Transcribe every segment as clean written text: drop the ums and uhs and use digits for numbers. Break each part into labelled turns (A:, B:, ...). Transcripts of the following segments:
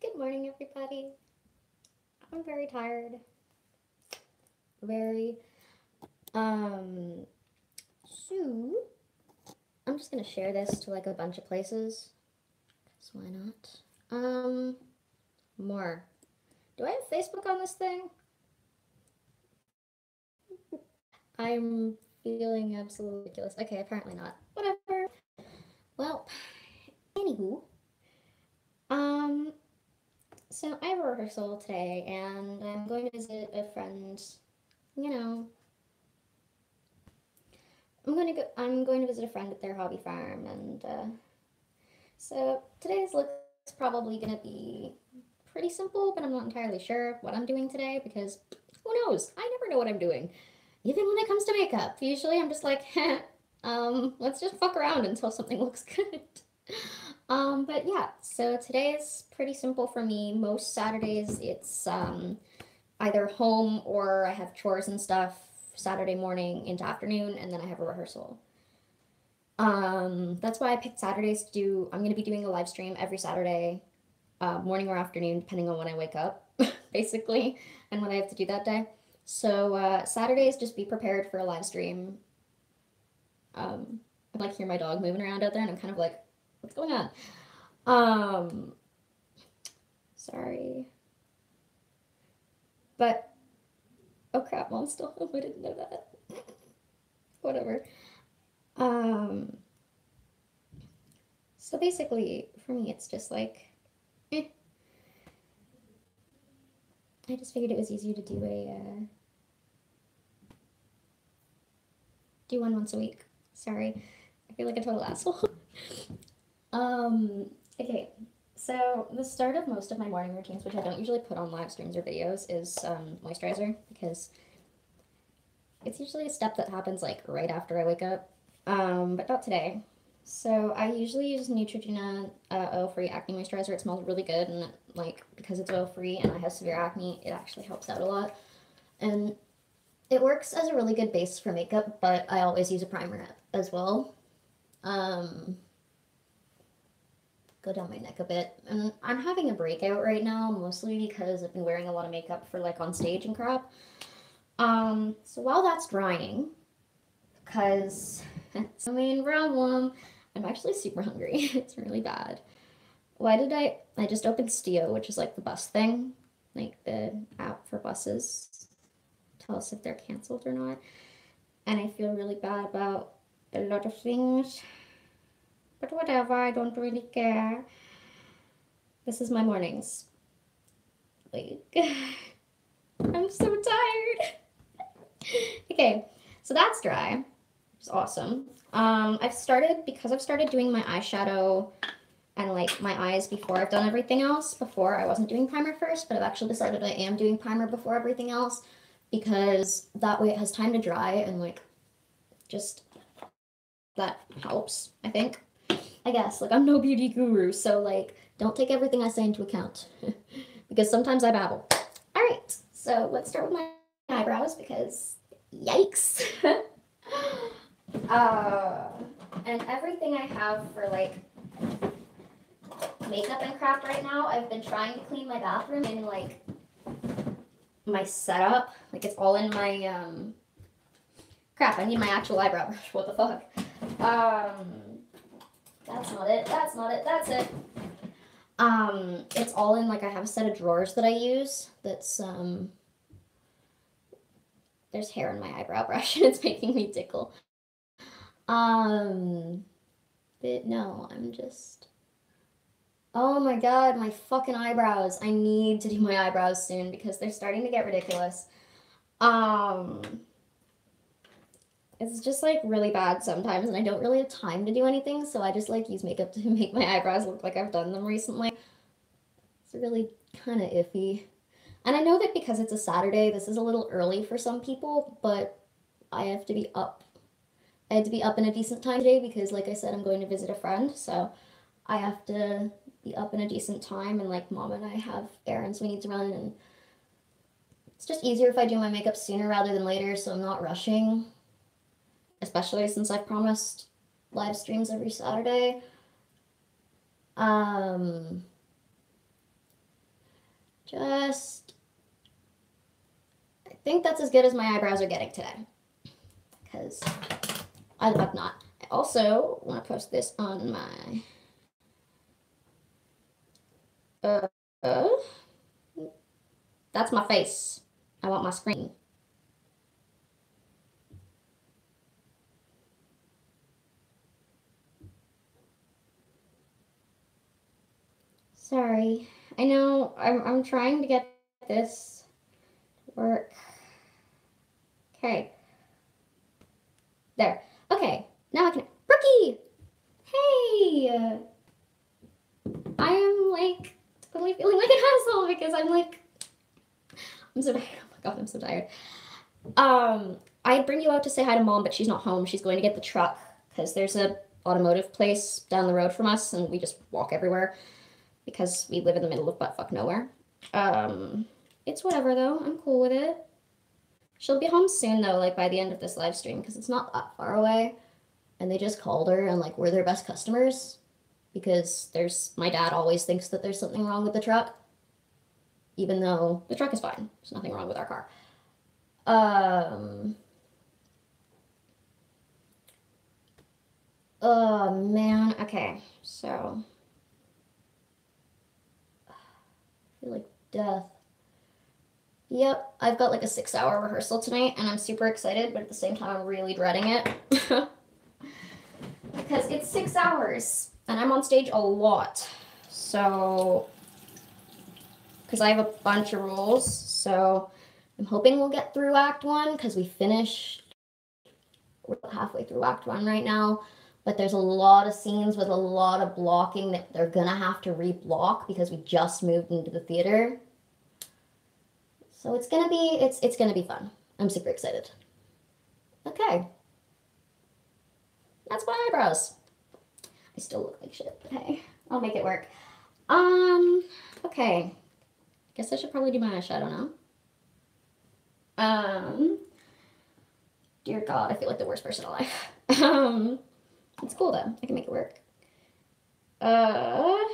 A: Good morning, everybody. I'm very tired. Very. Um, so, I'm just gonna share this to like a bunch of places. Cause why not? More. Do I have Facebook on this thing? I'm feeling absolutely ridiculous. Okay, apparently not. Whatever. Well, anywho, um, so I have a rehearsal today, and I'm going to visit a friend. You know, I'm going to visit a friend at their hobby farm, and so today's look's probably gonna be pretty simple, but I'm not entirely sure what I'm doing today because who knows? I never know what I'm doing. Even when it comes to makeup, usually I'm just like, let's just fuck around until something looks good. But yeah, so today is pretty simple for me. Most Saturdays it's either home or I have chores and stuff Saturday morning into afternoon, and then I have a rehearsal. That's why I picked Saturdays to do. I'm gonna be doing a live stream every Saturday, morning or afternoon, depending on when I wake up, basically, and what I have to do that day. So Saturdays, just be prepared for a live stream. I like hear my dog moving around out there, and I'm kind of like, what's going on? Um, Sorry, but oh crap, mom's still home. I didn't know that. Whatever. Um, so basically, for me, it's just like, eh. I just figured it was easier to do one once a week. Sorry, I feel like a total asshole. um, okay, so the start of most of my morning routines, which I don't usually put on live streams or videos, is moisturizer because it's usually a step that happens like right after I wake up. But not today. So I usually use Neutrogena oil-free acne moisturizer. It smells really good, and like because it's oil-free and I have severe acne, it actually helps out a lot. And it works as a really good base for makeup, but I always use a primer as well. Um, Go down my neck a bit. And I'm having a breakout right now, mostly because I've been wearing a lot of makeup for like on stage and crap. So while that's drying, because it's the main problem, I'm actually super hungry. It's really bad. Why did I just opened Stio, which is like the bus thing, like the app for buses. Tell us if they're canceled or not. And I feel really bad about a lot of things. But whatever, I don't really care. This is my mornings. Like, I'm so tired. Okay, so that's dry, which is awesome. I've started doing my eyeshadow and like my eyes before I've done everything else. Before I wasn't doing primer first, but I've actually decided I am doing primer before everything else because that way it has time to dry and like just that helps, I think. I guess. Like, I'm no beauty guru, so, like, don't take everything I say into account. Because sometimes I babble. Alright, so let's start with my eyebrows because, yikes. uh, and everything I have for, like, makeup and crap right now, I've been trying to clean my bathroom in, like, my setup. Like, it's all in my, crap, I need my actual eyebrow brush. What the fuck? That's not it. That's not it. That's it. It's all in like I have a set of drawers that I use. There's hair in my eyebrow brush and it's making me tickle. Um, but no, I'm just. Oh my god, my fucking eyebrows! I need to do my eyebrows soon because they're starting to get ridiculous. Um, it's just like really bad sometimes, and I don't really have time to do anything, so I just like use makeup to make my eyebrows look like I've done them recently. It's really kind of iffy. And I know that because it's a Saturday, this is a little early for some people, but I have to be up. I had to be up in a decent time today because, like I said, I'm going to visit a friend, so I have to be up in a decent time. And like mom and I have errands we need to run, and it's just easier if I do my makeup sooner rather than later, so I'm not rushing. Especially since I've promised live streams every Saturday. Um, I think that's as good as my eyebrows are getting today. Because I love not. I also want to post this on my that's my face. I want my screen. Sorry. I know I'm trying to get this to work. Okay. There. Okay. Now I can. Brookie! Hey! I am like totally feeling like an asshole because I'm so tired. Oh my god, I'm so tired. I'd bring you out to say hi to mom, but she's not home. She's going to get the truck because there's a automotive place down the road from us, and we just walk everywhere because we live in the middle of buttfuck nowhere. It's whatever though. I'm cool with it. She'll be home soon though, like by the end of this live stream, because it's not that far away. And they just called her and like we're their best customers because my dad always thinks that there's something wrong with the truck, even though the truck is fine. There's nothing wrong with our car. Oh man. Okay, so I feel like death. Yep, I've got like a 6-hour rehearsal tonight, and I'm super excited, but at the same time, I'm really dreading it because it's 6 hours, and I'm on stage a lot. So, because I have a bunch of rules, so I'm hoping we'll get through Act 1 because we're halfway through Act 1 right now. But there's a lot of scenes with a lot of blocking that they're gonna have to re-block because we just moved into the theater. So it's gonna be fun. I'm super excited. Okay. That's my eyebrows. I still look like shit, but hey, I'll make it work. Okay. Guess I should probably do my eyeshadow now. Dear God, I feel like the worst person alive. It's cool though. I can make it work. What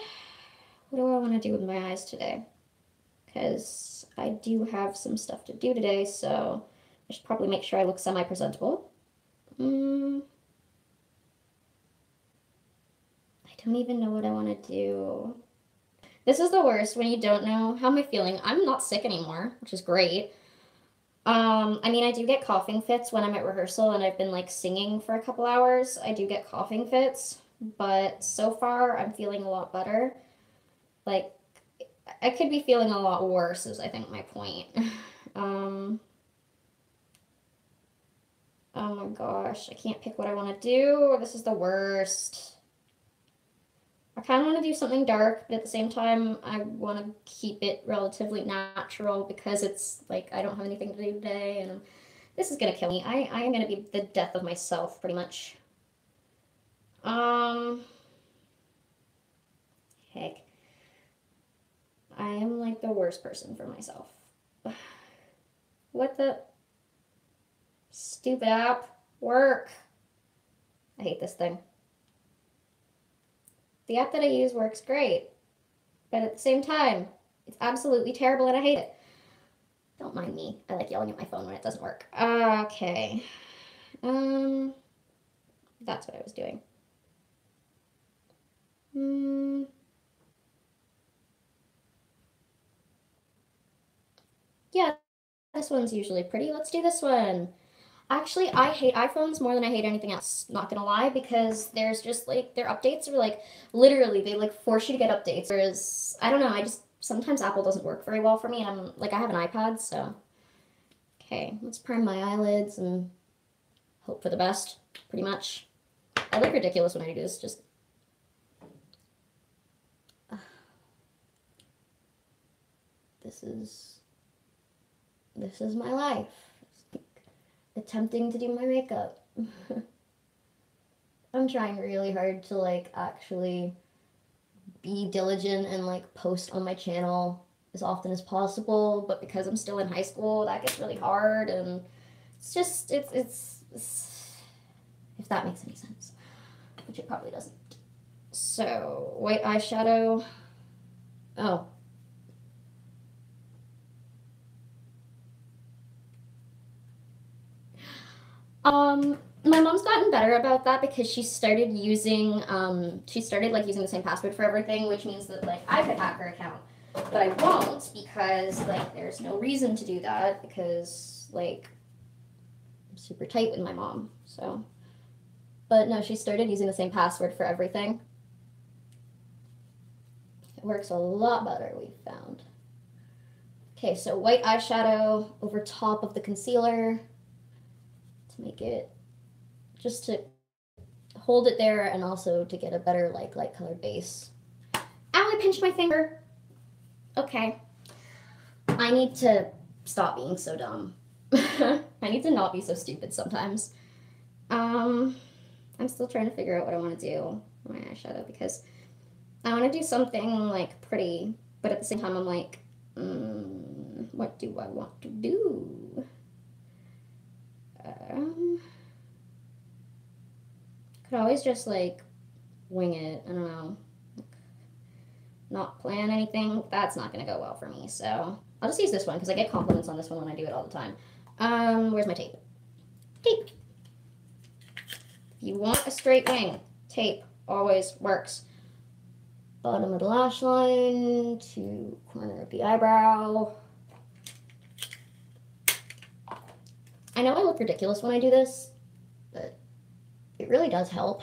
A: do I want to do with my eyes today? Because I do have some stuff to do today, so I should probably make sure I look semi-presentable. I don't even know what I want to do. This is the worst when you don't know. How am I feeling? I'm not sick anymore, which is great. I mean, I do get coughing fits when I'm at rehearsal and I've been like singing for a couple hours. I do get coughing fits, but so far I'm feeling a lot better. Like, I could be feeling a lot worse is I think my point. Oh my gosh, I can't pick what I want to do. This is the worst. I kind of want to do something dark, but at the same time, I want to keep it relatively natural because it's like I don't have anything to do today, and this is gonna kill me. I am gonna be the death of myself, pretty much. Heck. I am like the worst person for myself. What the stupid app? Work. I hate this thing. The app that I use works great, but at the same time, it's absolutely terrible and I hate it. Don't mind me. I like yelling at my phone when it doesn't work. Okay. That's what I was doing. Yeah, this one's usually pretty. Let's do this one. Actually, I hate iPhones more than I hate anything else. Not gonna lie, because there's just like their updates are like literally they like force you to get updates. Whereas I don't know, I just sometimes Apple doesn't work very well for me, and I'm like I have an iPad, so okay, let's prime my eyelids and hope for the best. Pretty much. I look ridiculous when I do this. Just this is my life. Attempting to do my makeup. I'm trying really hard to like actually be diligent and like post on my channel as often as possible, but because I'm still in high school, that gets really hard, and it's just it's if that makes any sense, which it probably doesn't. So white eyeshadow. Oh, My mom's gotten better about that because she started using like using the same password for everything, which means that like I could hack her account. But I won't because like there's no reason to do that because like I'm super tight with my mom. So but no, she started using the same password for everything. It works a lot better, we've found. Okay, so white eyeshadow over top of the concealer to make it, just to hold it there and also to get a better like light colored base. Ow, I pinched my finger. Okay. I need to stop being so dumb. I need to not be so stupid sometimes. I'm still trying to figure out what I want to do with my eyeshadow because I want to do something like pretty, but at the same time I'm like, what do I want to do? Could always just like wing it. I don't know. Not plan anything. That's not gonna go well for me. So I'll just use this one because I get compliments on this one when I do it all the time. Where's my tape? Tape. If you want a straight wing, tape always works. Bottom of the lash line to corner of the eyebrow. I know I look ridiculous when I do this, but it really does help.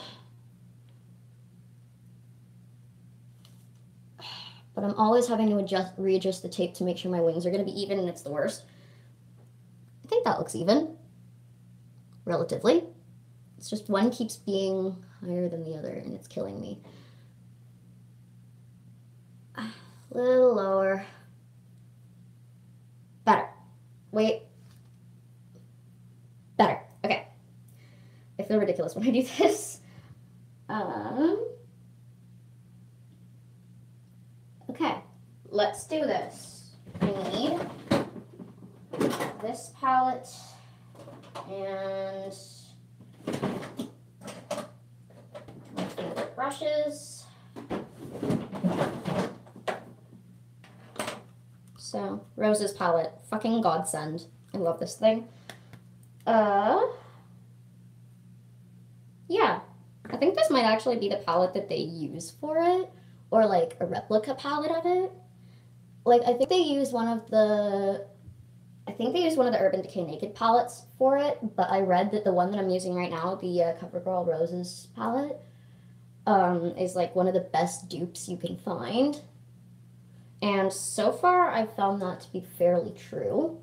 A: But I'm always having to readjust the tape to make sure my wings are going to be even, and it's the worst. I think that looks even, relatively. It's just one keeps being higher than the other, and it's killing me. A little lower. Better. Wait. Better. Okay. I feel ridiculous when I do this. Okay, let's do this. I need this palette and my favorite brushes. So, Rose's palette, fucking godsend. I love this thing. Yeah, I think this might actually be the palette that they use for it, or like a replica palette of it. Like I think they use one of the Urban Decay Naked palettes for it, but I read that the one that I'm using right now, the CoverGirl Roses palette, is like one of the best dupes you can find. And so far, I've found that to be fairly true.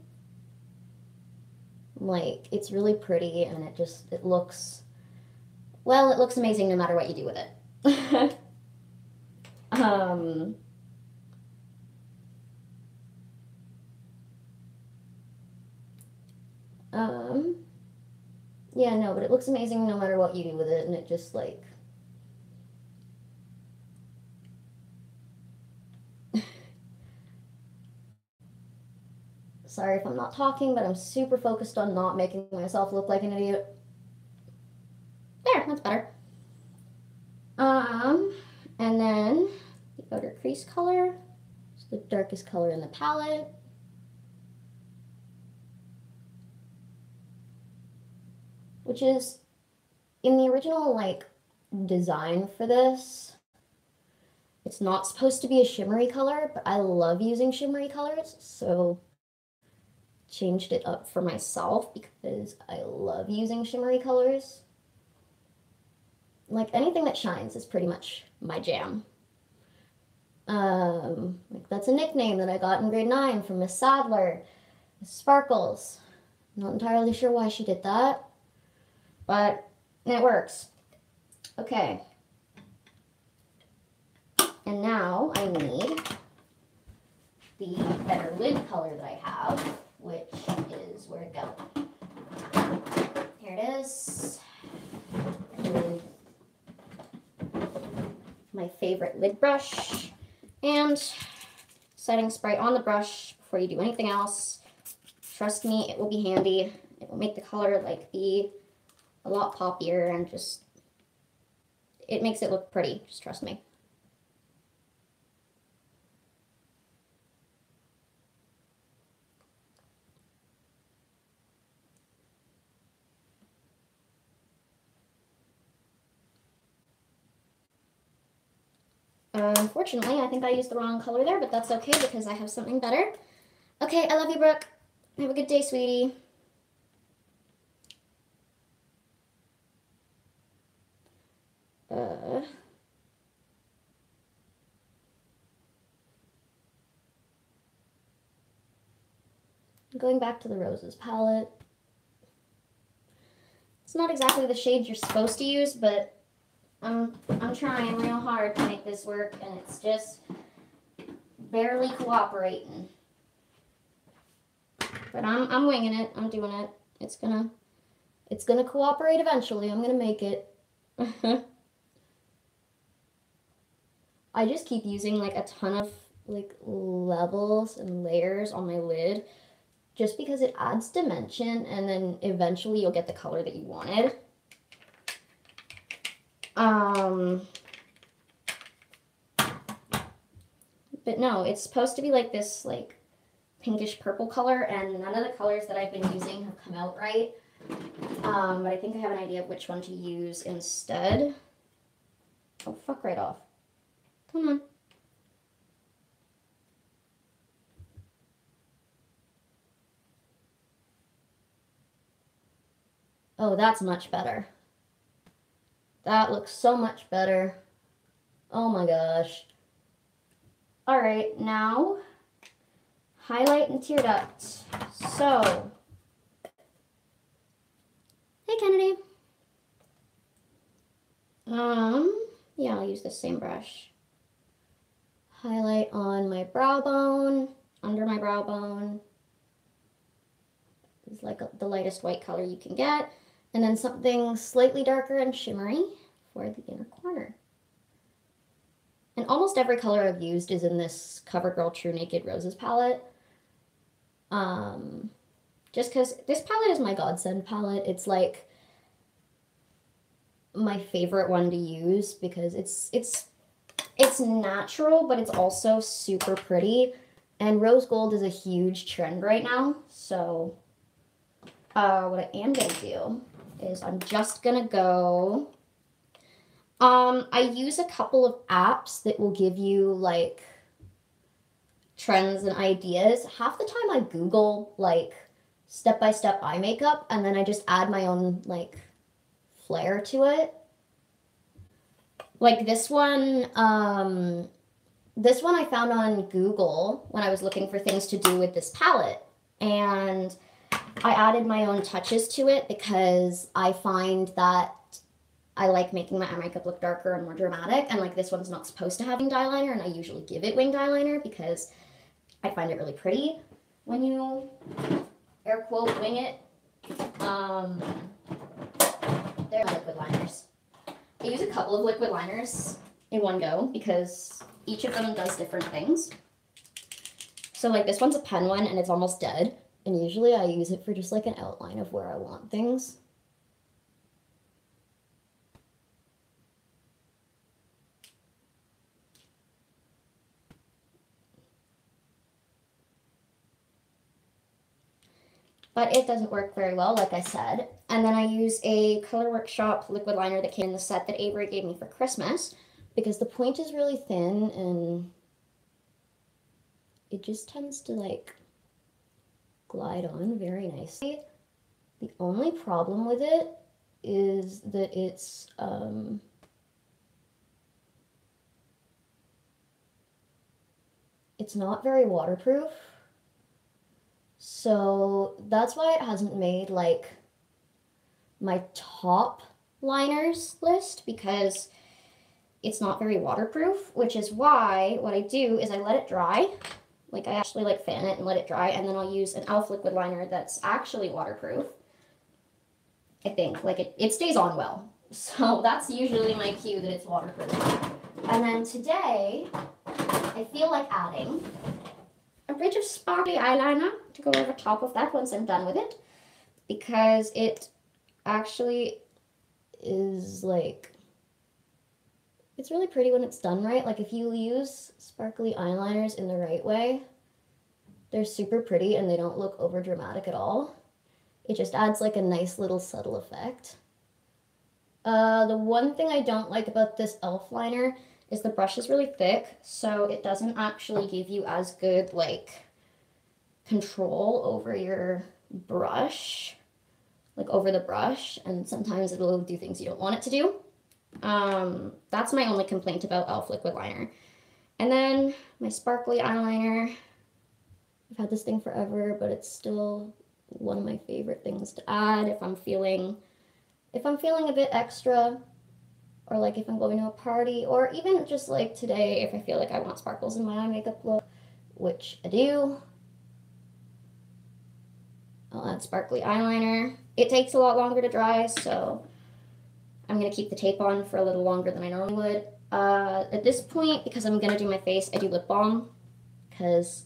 A: Like, it's really pretty, and it looks, well, it looks amazing no matter what you do with it. Yeah, no, but it looks amazing no matter what you do with it, and it just, like, sorry if I'm not talking, but I'm super focused on not making myself look like an idiot. There, that's better. And then the outer crease color is the darkest color in the palette. Which is, in the original, like, design for this, it's not supposed to be a shimmery color, but I love using shimmery colors, so changed it up for myself because I love using shimmery colors. Like, anything that shines is pretty much my jam. Like, that's a nickname that I got in grade 9 from Miss Sadler. Sparkles. Not entirely sure why she did that, but it works. Okay. And now I need the better lid color that I have, which is, where'd it go? Here it is. My favorite lid brush, and setting spray on the brush before you do anything else. Trust me, it will be handy. It will make the color like be a lot poppier, and just, it makes it look pretty, just trust me. Unfortunately, I think I used the wrong color there, but that's okay because I have something better. Okay, I love you, Brooke. Have a good day, sweetie. Going back to the Roses palette. It's not exactly the shades you're supposed to use, but I'm trying real hard to make this work, and it's just barely cooperating. But I'm winging it. I'm doing it. It's gonna cooperate eventually. I'm gonna make it. I just keep using like a ton of like levels and layers on my lid just because it adds dimension, and then eventually you'll get the color that you wanted. But no, it's supposed to be like this like pinkish purple color, and none of the colors that I've been using have come out right. But I think I have an idea of which one to use instead. Oh, fuck right off. Come on. Oh, that's much better. That looks so much better. Oh my gosh. All right, now highlight and tear duct. So, hey Kennedy. Yeah, I'll use the same brush. Highlight on my brow bone, under my brow bone. It's like the lightest white color you can get. And then something slightly darker and shimmery for the inner corner. And almost every color I've used is in this CoverGirl True Naked Roses palette. Just because this palette is my godsend palette. It's like my favorite one to use because it's natural, but it's also super pretty. And rose gold is a huge trend right now. So what I am going to do is I'm just going to go... I use a couple of apps that will give you like trends and ideas. Half the time I Google like step-by-step eye makeup, and then I just add my own like flair to it. Like this one I found on Google when I was looking for things to do with this palette, and I added my own touches to it because I find that I like making my eye makeup look darker and more dramatic, and like this one's not supposed to have winged eyeliner, and I usually give it winged eyeliner because I find it really pretty when you air quote wing it. They're liquid liners. I use a couple of liquid liners in one go because each of them does different things. So like this one's a pen one and it's almost dead, and usually I use it for just like an outline of where I want things. But it doesn't work very well, like I said. And then I use a Color Workshop liquid liner that came in the set that Avery gave me for Christmas because the point is really thin and it just tends to like glide on very nicely. The only problem with it is that it's not very waterproof. So that's why it hasn't made like my top liners list, because it's not very waterproof, which is why what I do is I let it dry. Like I actually like fan it and let it dry, and then I'll use an e.l.f. liquid liner that's actually waterproof. I think, like it stays on well. So that's usually my cue that it's waterproof. And then today, I feel like adding a bit of sparkly eyeliner to go over top of that once I'm done with it, because it actually is like, it's really pretty when it's done right. Like if you use sparkly eyeliners in the right way, they're super pretty and they don't look over dramatic at all. It just adds like a nice little subtle effect. The one thing I don't like about this e.l.f. liner is the brush is really thick, so it doesn't actually give you as good like control over your brush, like over the brush, and sometimes it'll do things you don't want it to do. That's my only complaint about e.l.f. liquid liner. And then my sparkly eyeliner. I've had this thing forever, but it's still one of my favorite things to add if I'm feeling a bit extra, or like if I'm going to a party, or even just like today if I feel like I want sparkles in my eye makeup look, which I do. I'll add sparkly eyeliner. It takes a lot longer to dry, so I'm going to keep the tape on for a little longer than I normally would. At this point, because I'm going to do my face, I do lip balm, because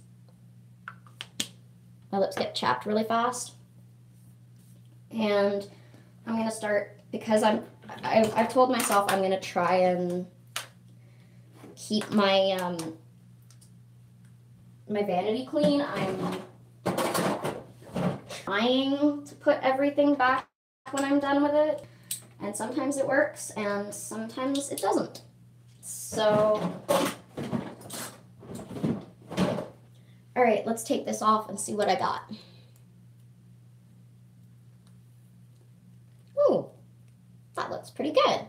A: my lips get chapped really fast. And I'm going to start, because I've told myself I'm going to try and keep my my vanity clean. I'm trying to put everything back when I'm done with it, and sometimes it works and sometimes it doesn't. So, all right, let's take this off and see what I got. Ooh, that looks pretty good.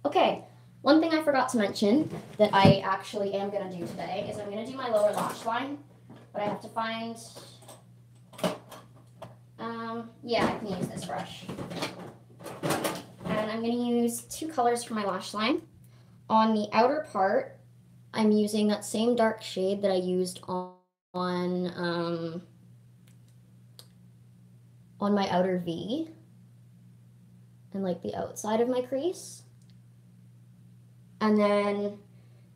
A: Okay, one thing I forgot to mention that I actually am gonna do today is I'm gonna do my lower lash line, but I have to find, yeah, I can use this brush. And I'm gonna use two colors for my lash line. On the outer part, I'm using that same dark shade that I used on my outer V and like the outside of my crease. And then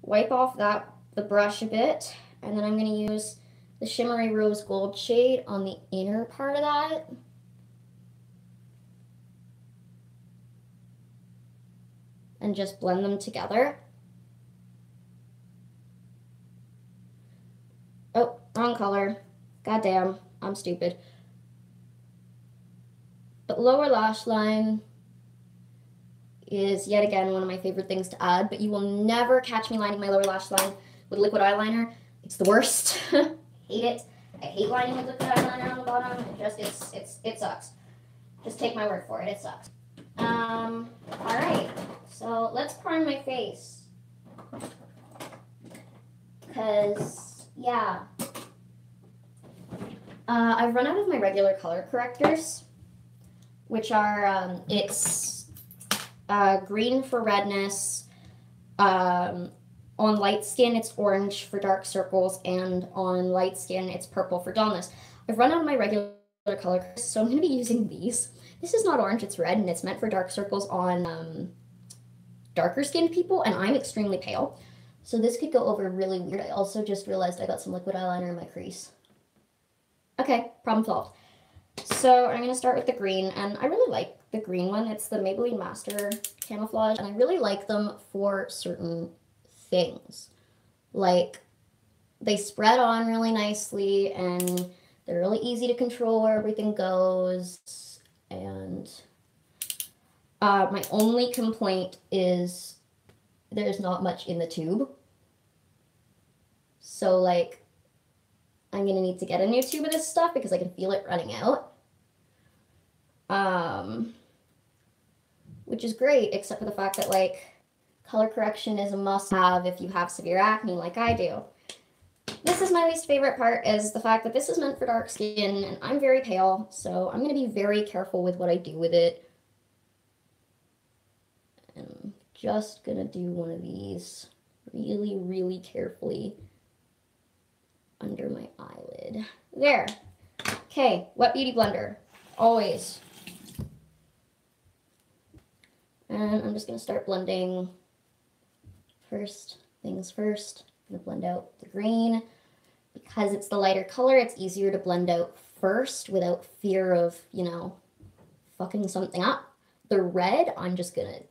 A: wipe off the brush a bit, and then I'm going to use the shimmery rose gold shade on the inner part of that. And just blend them together. Oh, wrong color. Goddamn, I'm stupid. But lower lash line is yet again one of my favorite things to add, but you will never catch me lining my lower lash line with liquid eyeliner. It's the worst. Hate it. I hate lining with liquid eyeliner on the bottom. It sucks. Just take my word for it. It sucks. All right. So let's prime my face. Because, yeah. I've run out of my regular color correctors, which are, it's green for redness, on light skin it's orange for dark circles, and on light skin it's purple for dullness. I've run out of my regular color correctors, so I'm going to be using these. This is not orange, it's red, and it's meant for dark circles on darker skinned people, and I'm extremely pale. So this could go over really weird. I also just realized I got some liquid eyeliner in my crease. Okay, problem solved. So I'm going to start with the green, and I really like the green one. It's the Maybelline Master Camouflage, and I really like them for certain things. Like, they spread on really nicely, and they're really easy to control where everything goes, and my only complaint is there's not much in the tube. So, like, I'm going to need to get a new tube of this stuff because I can feel it running out. Which is great, except for the fact that, like, color correction is a must-have if you have severe acne like I do. This is my least favorite part, is the fact that this is meant for dark skin, and I'm very pale, so I'm going to be very careful with what I do with it. And I'm just going to do one of these really, really carefully under my eyelid. There. Okay, wet beauty blender. Always. And I'm just going to start blending. First things first, I'm going to blend out the green. Because it's the lighter color, it's easier to blend out first without fear of, you know, fucking something up. The red, I'm just going to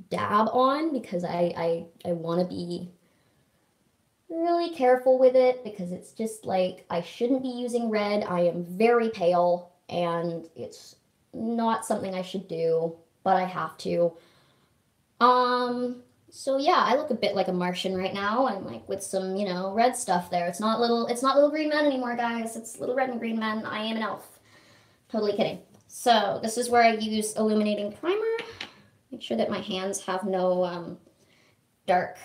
A: dab on because I want to be really careful with it, because it's just like, I shouldn't be using red. I am very pale, and it's not something I should do, but I have to. So yeah, I look a bit like a Martian right now, and like with some, you know, red stuff there. It's not little green men anymore, guys. It's little red and green men. I am an elf. Totally kidding. So this is where I use illuminating primer. Make sure that my hands have no dark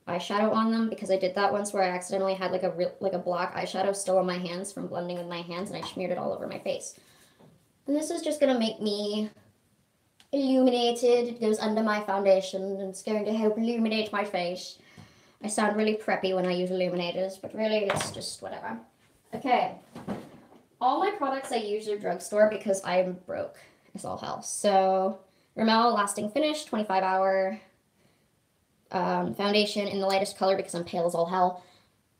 A: eyeshadow on them, because I did that once where I accidentally had like a black eyeshadow still on my hands from blending with my hands, and I smeared it all over my face. And this is just gonna make me illuminated. It goes under my foundation and it's going to help illuminate my face. I sound really preppy when I use illuminators, but really it's just whatever. Okay. All my products I use are drugstore because I'm broke as all hell. So Rimmel Lasting Finish 25-hour foundation in the lightest color because I'm pale as all hell.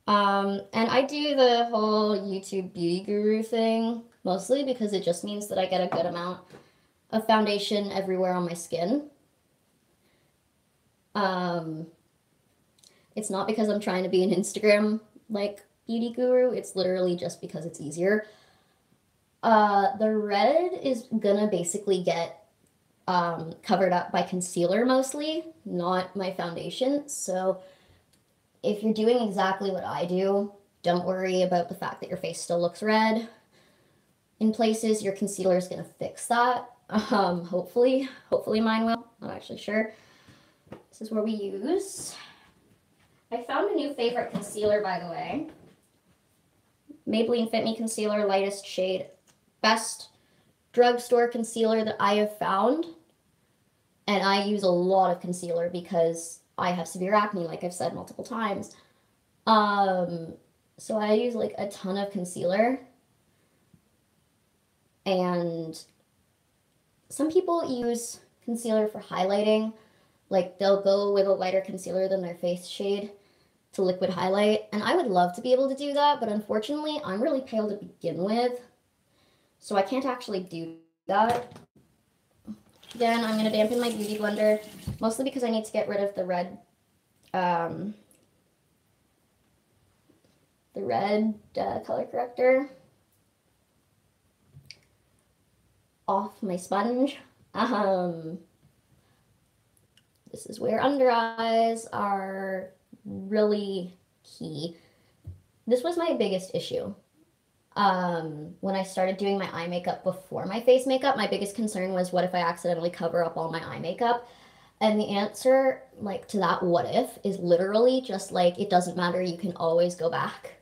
A: And I do the whole YouTube beauty guru thing mostly because it just means that I get a good amount of foundation everywhere on my skin. It's not because I'm trying to be an Instagram like beauty guru. It's literally just because it's easier. The red is gonna basically get covered up by concealer mostly, not my foundation. So if you're doing exactly what I do, don't worry about the fact that your face still looks red. In places, your concealer is gonna fix that. Hopefully mine will. Not actually sure. This is where we use. I found a new favorite concealer, by the way. Maybelline Fit Me Concealer, lightest shade. Best drugstore concealer that I have found. And I use a lot of concealer because I have severe acne, like I've said multiple times. So I use like a ton of concealer. And some people use concealer for highlighting. Like they'll go with a lighter concealer than their face shade to liquid highlight. And I would love to be able to do that, but unfortunately I'm really pale to begin with. So I can't actually do that. Again, I'm going to dampen my Beauty Blender, mostly because I need to get rid of the red color corrector off my sponge. This is where under eyes are really key. This was my biggest issue. When I started doing my eye makeup before my face makeup, my biggest concern was, what if I accidentally cover up all my eye makeup? And the answer, like, to that what if is literally just like, it doesn't matter, you can always go back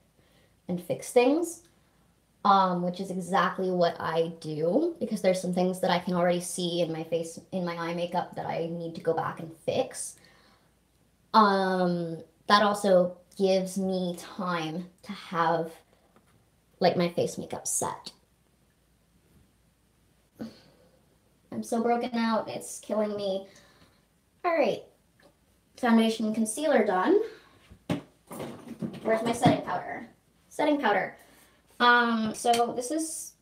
A: and fix things. Which is exactly what I do, because there's some things that I can already see in my face, in my eye makeup, that I need to go back and fix. That also gives me time to have like my face makeup set. I'm so broken out, it's killing me. All right, foundation and concealer done. Where's my setting powder? Setting powder. So this is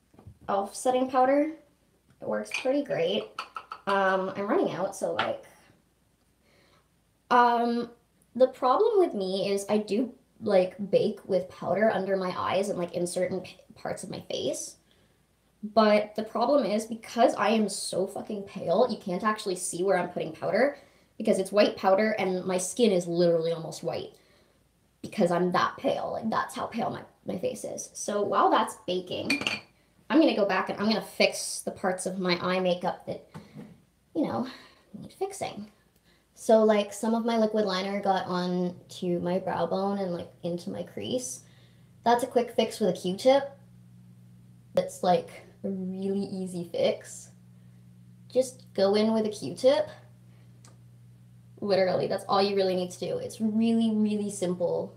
A: e.l.f. setting powder. It works pretty great. I'm running out, so like, the problem with me is I do like bake with powder under my eyes and like in certain parts of my face. But the problem is, because I am so fucking pale, you can't actually see where I'm putting powder because it's white powder and my skin is literally almost white because I'm that pale. Like, that's how pale my face is. So while that's baking, I'm going to go back and I'm going to fix the parts of my eye makeup that, you know, need fixing. So like some of my liquid liner got on to my brow bone and like into my crease. That's a quick fix with a Q-tip. It's like a really easy fix. Just go in with a Q-tip. Literally, that's all you really need to do. It's really, really simple.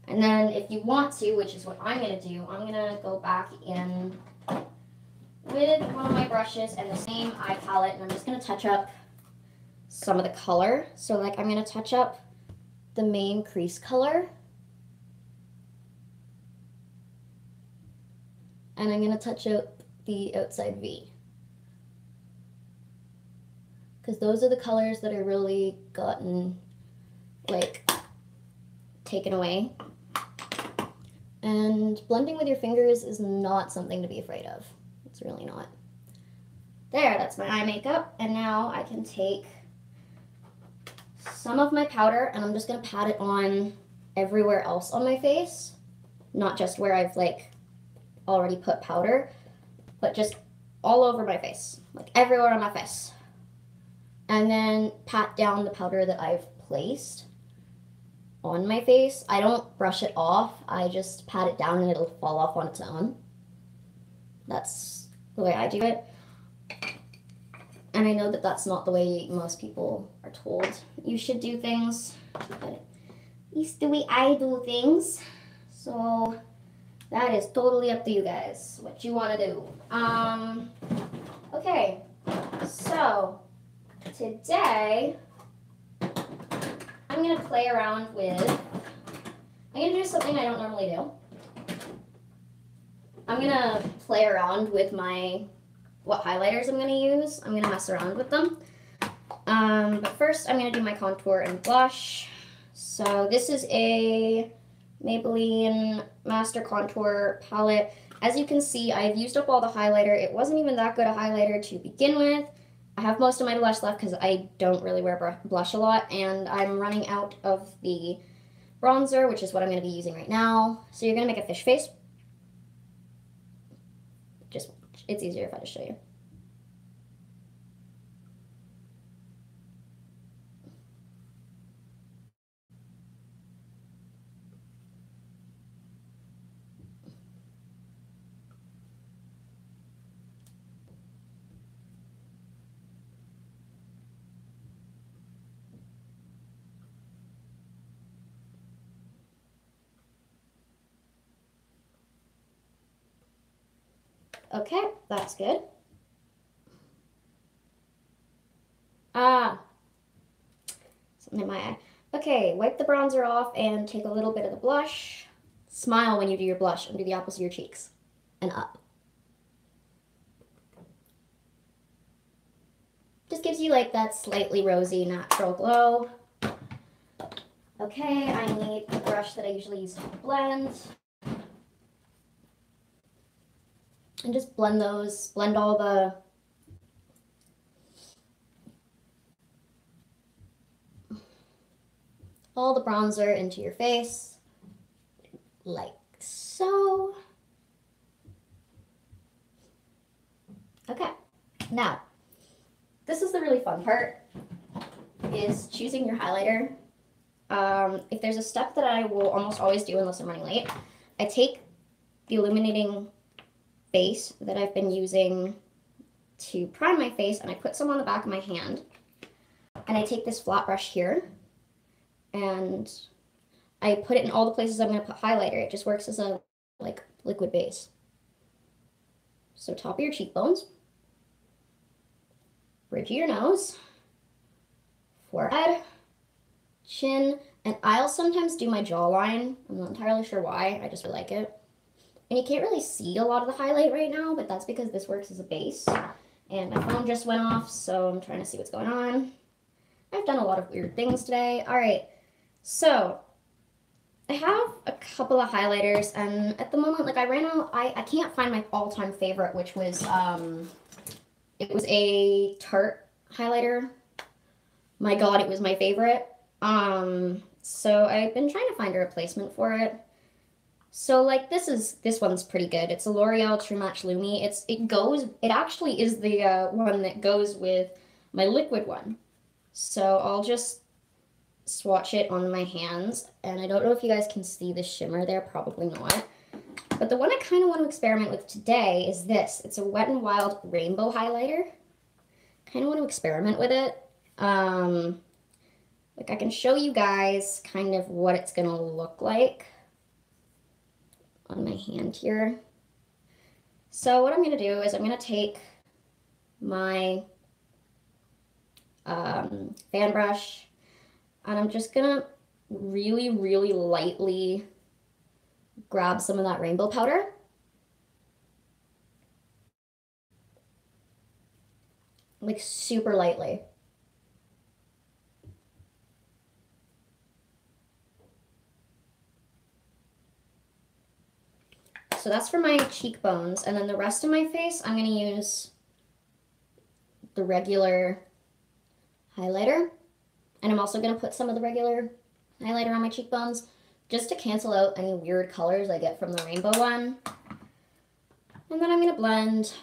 A: And then if you want to, which is what I'm going to do, I'm going to go back in with one of my brushes and the same eye palette, and I'm just going to touch up some of the color. So like I'm going to touch up the main crease color. And I'm going to touch up the outside V. Because those are the colors that are really gotten like taken away. And blending with your fingers is not something to be afraid of. It's really not. There, that's my eye makeup. And now I can take some of my powder and I'm just going to pat it on everywhere else on my face. Not just where I've like already put powder, but just all over my face, like everywhere on my face. And then pat down the powder that I've placed on my face. I don't brush it off, I just pat it down and it'll fall off on its own. That's the way I do it. And I know that that's not the way most people are told you should do things, but it's the way I do things. So that is totally up to you guys, what you want to do. Okay, so today I'm going to play around with, I'm going to do something I don't normally do. I'm going to play around with what highlighters I'm going to use. I'm going to mess around with them. But first I'm going to do my contour and blush. So this is a Maybelline Master Contour palette. As you can see, I've used up all the highlighter. It wasn't even that good a highlighter to begin with. I have most of my blush left because I don't really wear blush a lot, and I'm running out of the bronzer, which is what I'm going to be using right now. So you're going to make a fish face. It's easier if I just show you. Okay, that's good. Something in my eye. Okay, wipe the bronzer off and take a little bit of the blush. Smile when you do your blush and do the apples of your cheeks and up. Just gives you like that slightly rosy natural glow. Okay, I need the brush that I usually use to blend. And just blend all the bronzer into your face, like so. Okay, now, this is the really fun part, is choosing your highlighter. If there's a step that I will almost always do unless I'm running late, I take the illuminating base that I've been using to prime my face and I put some on the back of my hand. And I take this flat brush here and I put it in all the places I'm going to put highlighter. It just works as a like liquid base. So top of your cheekbones, bridge of your nose, forehead, chin, and I'll sometimes do my jawline. I'm not entirely sure why, I just really like it. And you can't really see a lot of the highlight right now, but that's because this works as a base. And my phone just went off, so I'm trying to see what's going on. I've done a lot of weird things today. All right, so I have a couple of highlighters, and at the moment, like I ran out, I can't find my all-time favorite, which was, it was a Tarte highlighter. My God, it was my favorite. So I've been trying to find a replacement for it. So like this one's pretty good. It's a L'Oreal True Match Lumi. It actually is the one that goes with my liquid one. So I'll just swatch it on my hands, and I don't know if you guys can see the shimmer there, probably not. But the one I kind of want to experiment with today is this. It's a Wet n Wild Rainbow Highlighter. Kind of want to experiment with it. Like I can show you guys kind of what it's gonna look like on my hand here. So what I'm gonna do is I'm gonna take my fan brush, and I'm just gonna really, really lightly grab some of that rainbow powder. Like super lightly. So that's for my cheekbones, and then the rest of my face, I'm gonna use the regular highlighter. And I'm also going to put some of the regular highlighter on my cheekbones just to cancel out any weird colors I get from the rainbow one. And then I'm going to blend.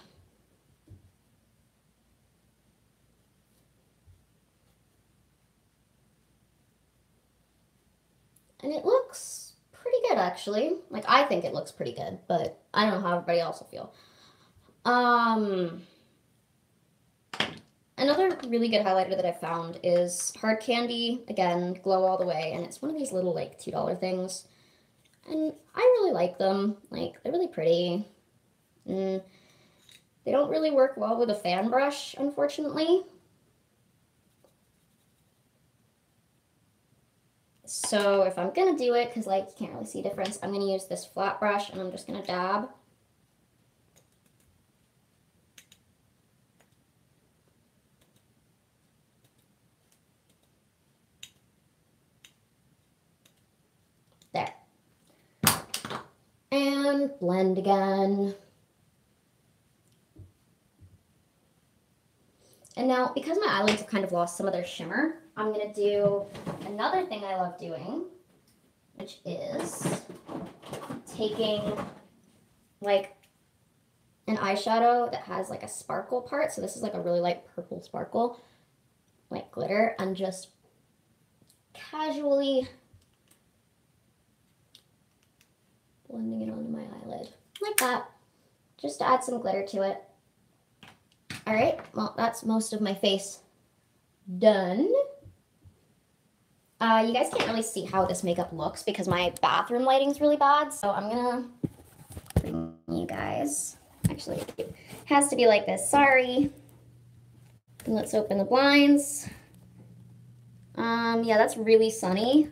A: And it looks pretty good, actually. Like, I think it looks pretty good, but I don't know how everybody else will feel. Another really good highlighter that I found is Hard Candy. Again, Glow All the Way, and it's one of these little, like, $2 things. And I really like them. Like, they're really pretty. They don't really work well with a fan brush, unfortunately. So if I'm going to do it, because like you can't really see a difference, I'm going to use this flat brush and I'm just going to dab. There. And blend again. And now, because my eyelids have kind of lost some of their shimmer, I'm going to do another thing I love doing, which is taking like an eyeshadow that has like a sparkle part. So this is like a really light purple sparkle, like glitter, and just casually blending it onto my eyelid like that, just to add some glitter to it. All right, well, that's most of my face done. You guys can't really see how this makeup looks because my bathroom lighting's really bad, so I'm gonna bring you guys. Actually, it has to be like this. Sorry. And let's open the blinds. Yeah, that's really sunny.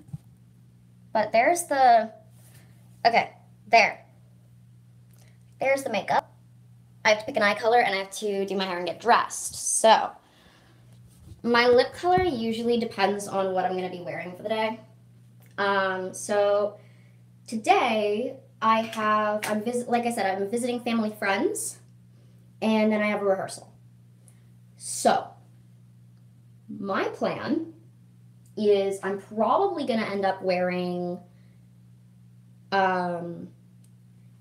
A: But there's the, okay, there. There's the makeup. I have to pick an eye color and I have to do my hair and get dressed. So, my lip color usually depends on what I'm going to be wearing for the day. So today like I said, I'm visiting family friends, and then I have a rehearsal. So my plan is I'm probably going to end up wearing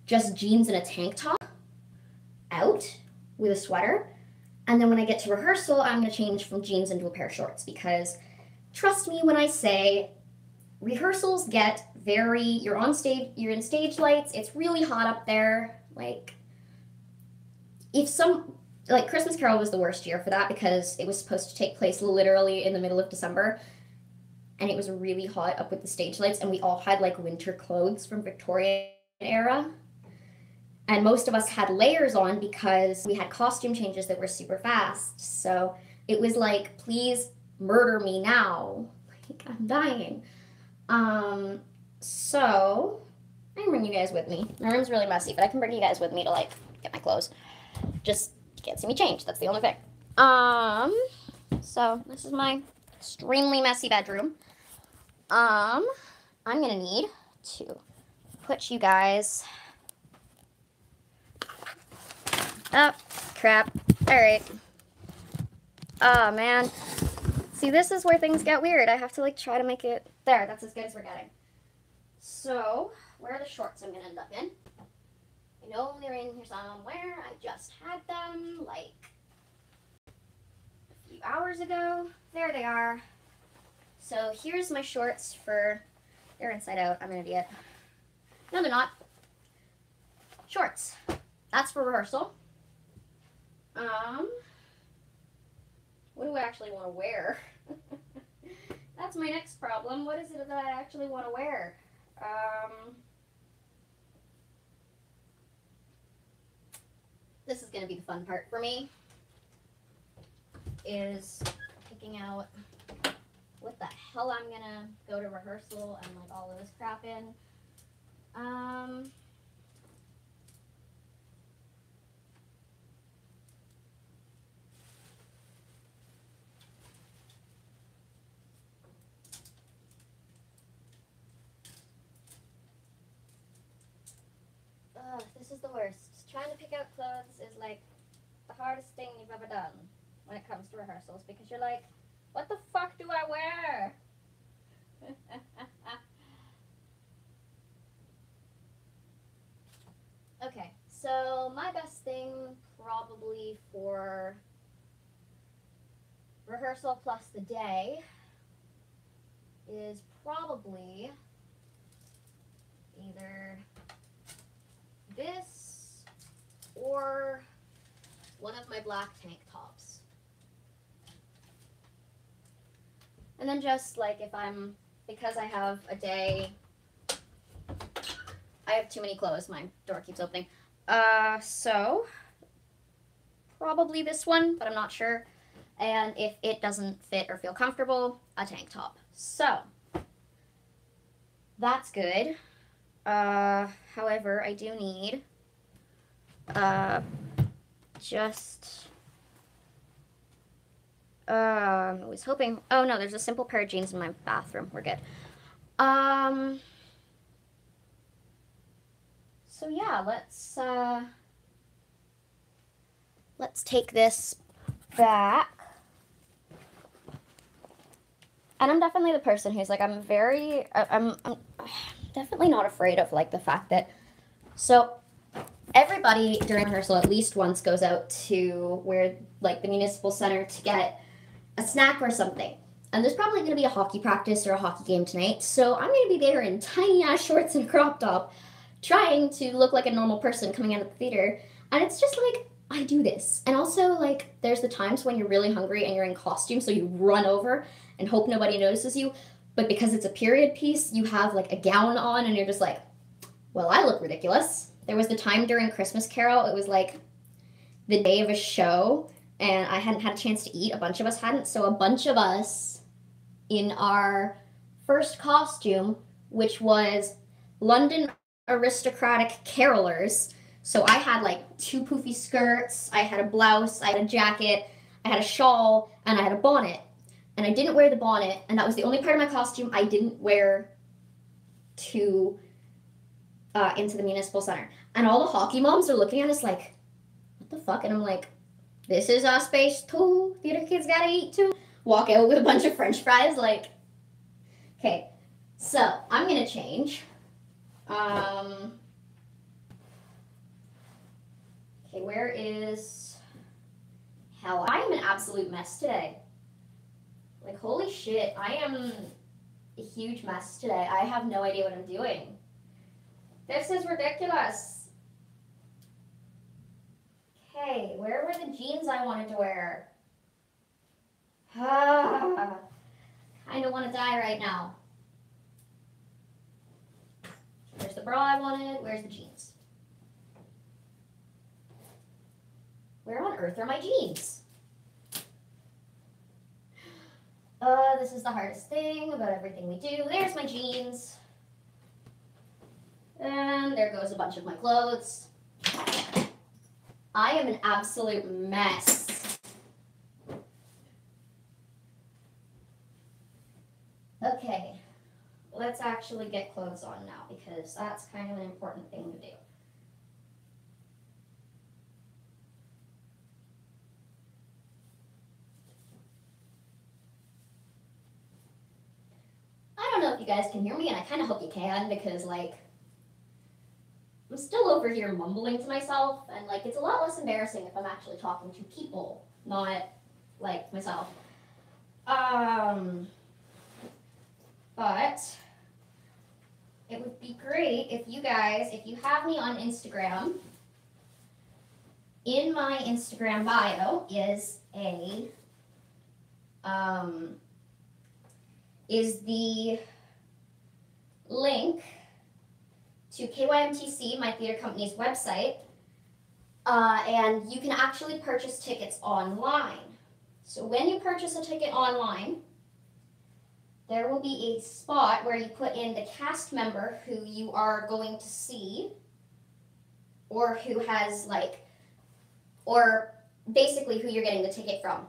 A: just jeans and a tank top out with a sweater. And then when I get to rehearsal, I'm going to change from jeans into a pair of shorts because trust me when I say rehearsals get you're on stage, you're in stage lights, it's really hot up there. Like, Christmas Carol was the worst year for that because it was supposed to take place literally in the middle of December. And it was really hot up with the stage lights, and we all had like winter clothes from Victorian era. And most of us had layers on because we had costume changes that were super fast. So it was like, please murder me now. Like, I'm dying. So I can bring you guys with me. My room's really messy, but I can bring you guys with me to like get my clothes. Just you can't see me change. That's the only thing. So this is my extremely messy bedroom. I'm gonna need to put you guys. Oh, crap. Alright. Oh, man. See, this is where things get weird. I have to, like, try to make it... There, that's as good as we're getting. So, where are the shorts I'm going to end up in? I know they're in here somewhere. I just had them, like, a few hours ago. There they are. So, here's my shorts for... They're inside out. I'm an idiot. No, they're not. Shorts. That's for rehearsal. What do I actually want to wear? That's my next problem. What is it that I actually want to wear? This is going to be the fun part for me, is picking out what the hell I'm going to go to rehearsal and like all of this crap in. This is the worst. Trying to pick out clothes is like the hardest thing you've ever done when it comes to rehearsals because you're like, What the fuck do I wear? Okay, so my best thing probably for rehearsal plus the day is probably either this or one of my black tank tops. And then just like if I'm, because I have a day, I have too many clothes, my door keeps opening. So probably this one, but I'm not sure. And if it doesn't fit or feel comfortable, a tank top. So that's good. However, I do need I was hoping, oh no, there's a simple pair of jeans in my bathroom. We're good. So yeah, let's take this back. And I'm definitely the person who's like, I'm definitely not afraid of like the fact that, so everybody during rehearsal at least once goes out to where like the municipal center to get a snack or something. And there's probably going to be a hockey practice or a hockey game tonight, so I'm going to be there in tiny ass shorts and crop top, trying to look like a normal person coming out of the theater. And it's just like, I do this. And also, like, there's the times when you're really hungry and you're in costume, so you run over and hope nobody notices you. But because it's a period piece, you have like a gown on and you're just like, well, I look ridiculous. There was the time during Christmas Carol, it was like the day of a show, and I hadn't had a chance to eat. A bunch of us hadn't. So a bunch of us in our first costume, which was London aristocratic carolers. So I had like 2 poofy skirts, I had a blouse, I had a jacket, I had a shawl, and I had a bonnet. And I didn't wear the bonnet, and that was the only part of my costume I didn't wear to into the municipal center. And all the hockey moms are looking at us like, what the fuck? And I'm like, this is our space too. Theater kids gotta eat too. Walk out with a bunch of french fries, like, okay. So, I'm gonna change. Okay, where is... Hell, I am an absolute mess today. Like, holy shit, I am a huge mess today. I have no idea what I'm doing. This is ridiculous. Okay, where were the jeans I wanted to wear? Kind of want to die right now. Where's the bra I wanted? Where's the jeans? Where on earth are my jeans? This is the hardest thing about everything we do. There's my jeans. And there goes a bunch of my clothes. I am an absolute mess. Okay, let's actually get clothes on now because that's kind of an important thing to do. I don't know if you guys can hear me, and I kind of hope you can because, like, I'm still over here mumbling to myself, and, like, it's a lot less embarrassing if I'm actually talking to people, not, like, myself. But it would be great if you guys, if you have me on Instagram, in my Instagram bio is the link to KYMTC, my theater company's website, and you can actually purchase tickets online. So when you purchase a ticket online, there will be a spot where you put in the cast member who you are going to see, or who has like, or basically who you're getting the ticket from,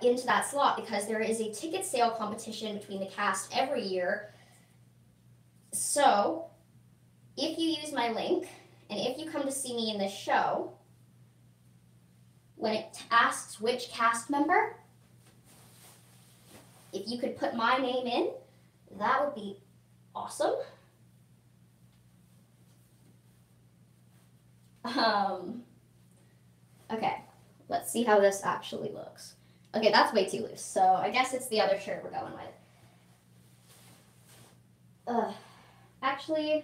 A: into that slot, because there is a ticket sale competition between the cast every year. So if you use my link, and if you come to see me in this show, when it asks which cast member, if you could put my name in, that would be awesome. Okay, let's see how this actually looks. Okay, that's way too loose, so I guess it's the other shirt we're going with. Actually,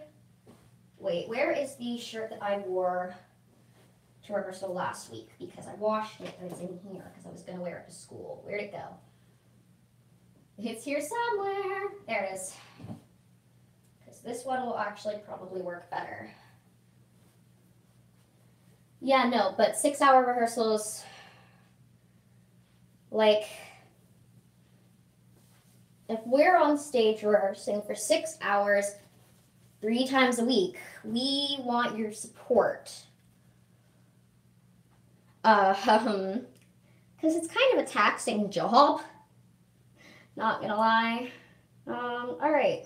A: wait, where is the shirt that I wore to rehearsal last week? Because I washed it, but it's in here because I was going to wear it to school. Where'd it go? It's here somewhere. There it is. Because this one will actually probably work better. Yeah, no, but 6-hour rehearsals, like, if we're on stage rehearsing for 6 hours, 3 times a week, we want your support. Because it's kind of a taxing job. Not gonna lie. All right.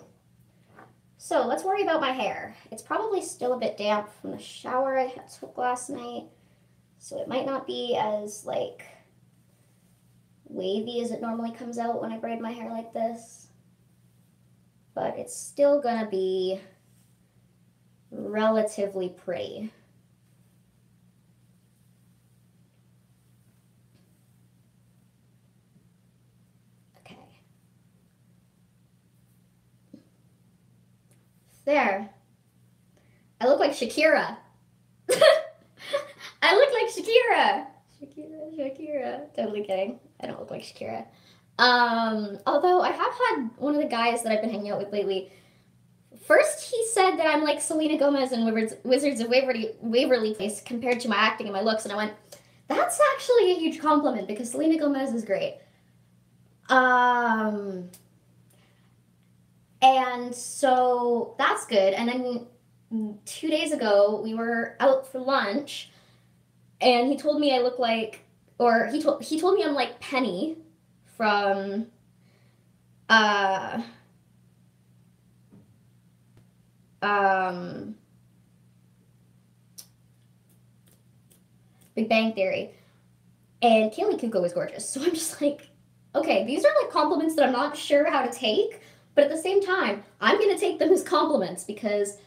A: So let's worry about my hair. It's probably still a bit damp from the shower I took last night, so it might not be as like wavy as it normally comes out when I braid my hair like this, but it's still gonna be relatively pretty. Okay. There. I look like Shakira. I look like Shakira. Shakira. Totally kidding. I don't look like Shakira. Although I have had one of the guys that I've been hanging out with lately. First, he said that I'm like Selena Gomez in Wizards of Waverly Place compared to my acting and my looks, and I went, that's actually a huge compliment because Selena Gomez is great. And so that's good. And then 2 days ago, we were out for lunch, and he told me I look like, or he told me I'm like Penny from Big Bang Theory. And Kaylee Kuko is gorgeous. So I'm just like, okay, these are like compliments that I'm not sure how to take, but at the same time, I'm gonna take them as compliments because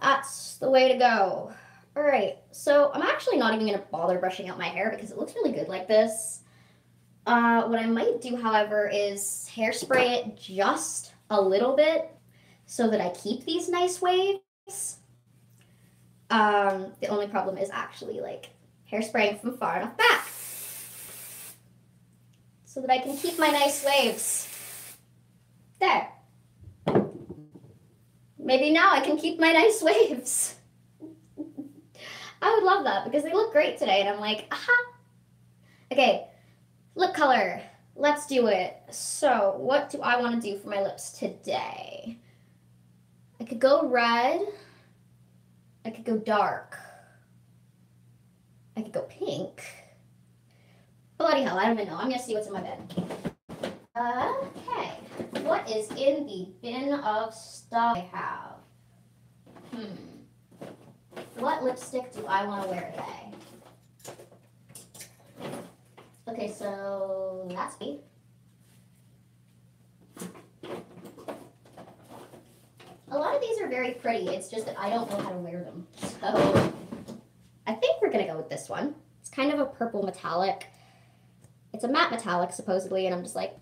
A: that's the way to go. All right, so I'm actually not even gonna bother brushing out my hair because it looks really good like this. What I might do, however, is hairspray it just a little bit so that I keep these nice waves. The only problem is actually like hairspraying from far enough back so that I can keep my nice waves. There. Maybe now I can keep my nice waves. I would love that because they look great today and I'm like, aha. Okay, lip color. Let's do it. So what do I want to do for my lips today? I could go red. I could go dark. I could go pink. Bloody hell, I don't even know. I'm going to see what's in my bed. Okay. What is in the bin of stuff I have? What lipstick do I want to wear today? Okay, so that's me. A lot of these are very pretty. It's just that I don't know how to wear them. So I think we're going to go with this one. It's kind of a purple metallic. It's a matte metallic, supposedly, and I'm just like,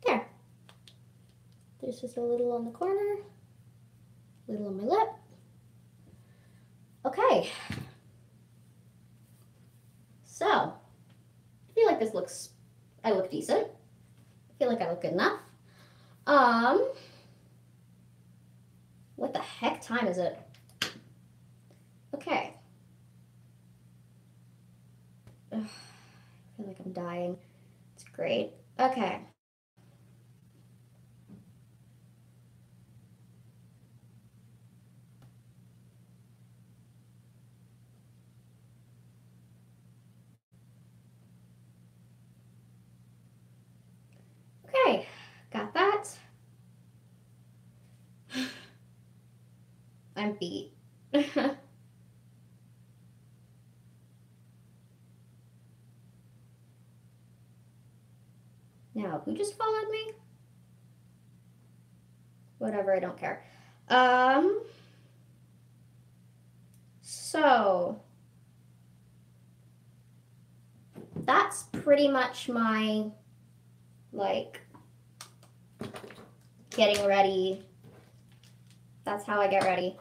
A: There. There's just a little on the corner, a little on my lip. Okay. So, I feel like this looks, I look decent. I feel like I look good enough. What the heck time is it? Okay. Ugh, I feel like I'm dying. It's great. Okay. I'm beat. Now, who just followed me? Whatever, I don't care. So that's pretty much my, like, getting ready. That's how I get ready.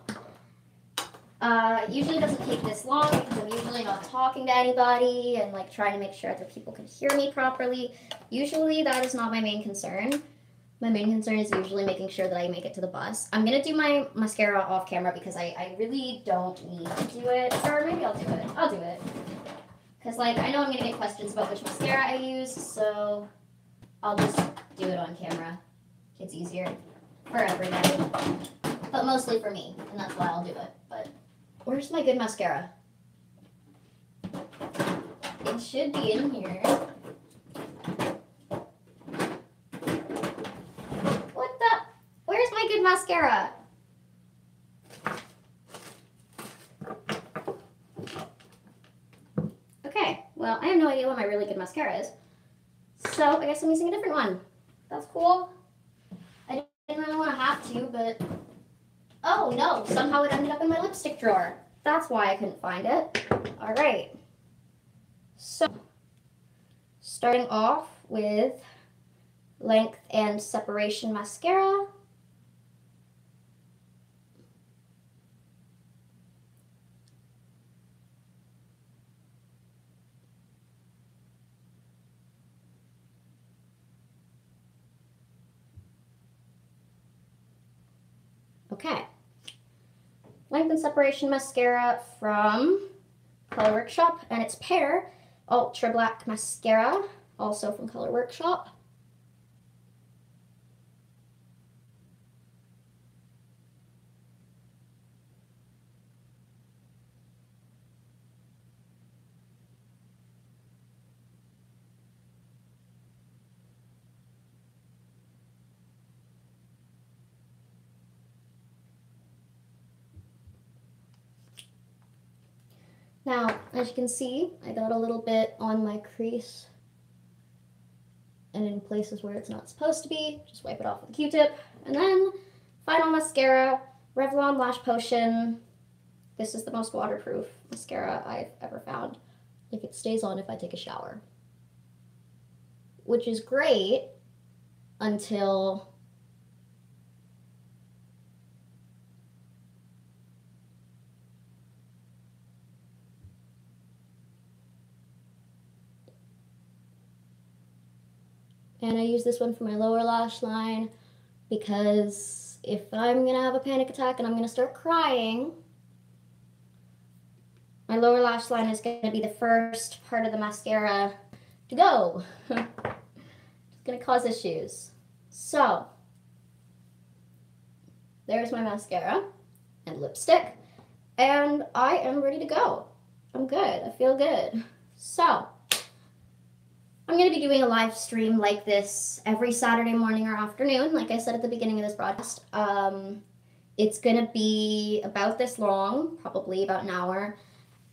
A: Usually doesn't take this long because I'm usually not talking to anybody and like trying to make sure other people can hear me properly. Usually that is not my main concern. My main concern is usually making sure that I make it to the bus. I'm gonna do my mascara off camera because I really don't need to do it. Or maybe I'll do it. I'll do it. Because like I know I'm gonna get questions about which mascara I use, so I'll just do it on camera. It's easier for everybody. But mostly for me, and that's why I'll do it. But where's my good mascara? It should be in here. What the? Where's my good mascara? Okay, well, I have no idea what my really good mascara is. So I guess I'm using a different one. That's cool. I didn't really want to have to, but oh no, somehow it ended up in my lipstick drawer. That's why I couldn't find it. All right. So, starting off with Length and Separation Mascara. Okay. Length and Separation Mascara from Color Workshop, and it's Pear Ultra Black Mascara, also from Color Workshop. Now, as you can see, I got a little bit on my crease and in places where it's not supposed to be. Just wipe it off with a Q-tip. And then, final mascara, Revlon Lash Potion. This is the most waterproof mascara I've ever found. Like, it stays on if I take a shower. Which is great until and I use this one for my lower lash line because if I'm gonna have a panic attack and I'm gonna start crying, my lower lash line is gonna be the first part of the mascara to go. It's gonna cause issues. So, there's my mascara and lipstick, and I am ready to go. I'm good, I feel good. So, I'm going to be doing a live stream like this every Saturday morning or afternoon, like I said at the beginning of this broadcast. It's going to be about this long, probably about an hour,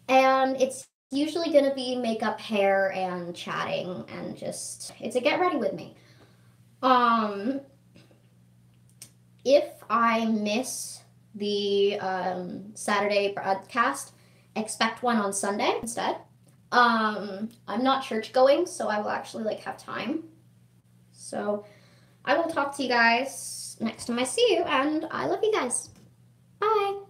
A: and it's usually going to be makeup, hair, and chatting, and just, it's a get ready with me. If I miss the Saturday broadcast, expect one on Sunday instead. I'm not church going, so I will actually like have time. So I will talk to you guys next time I see you, and I love you guys. Bye.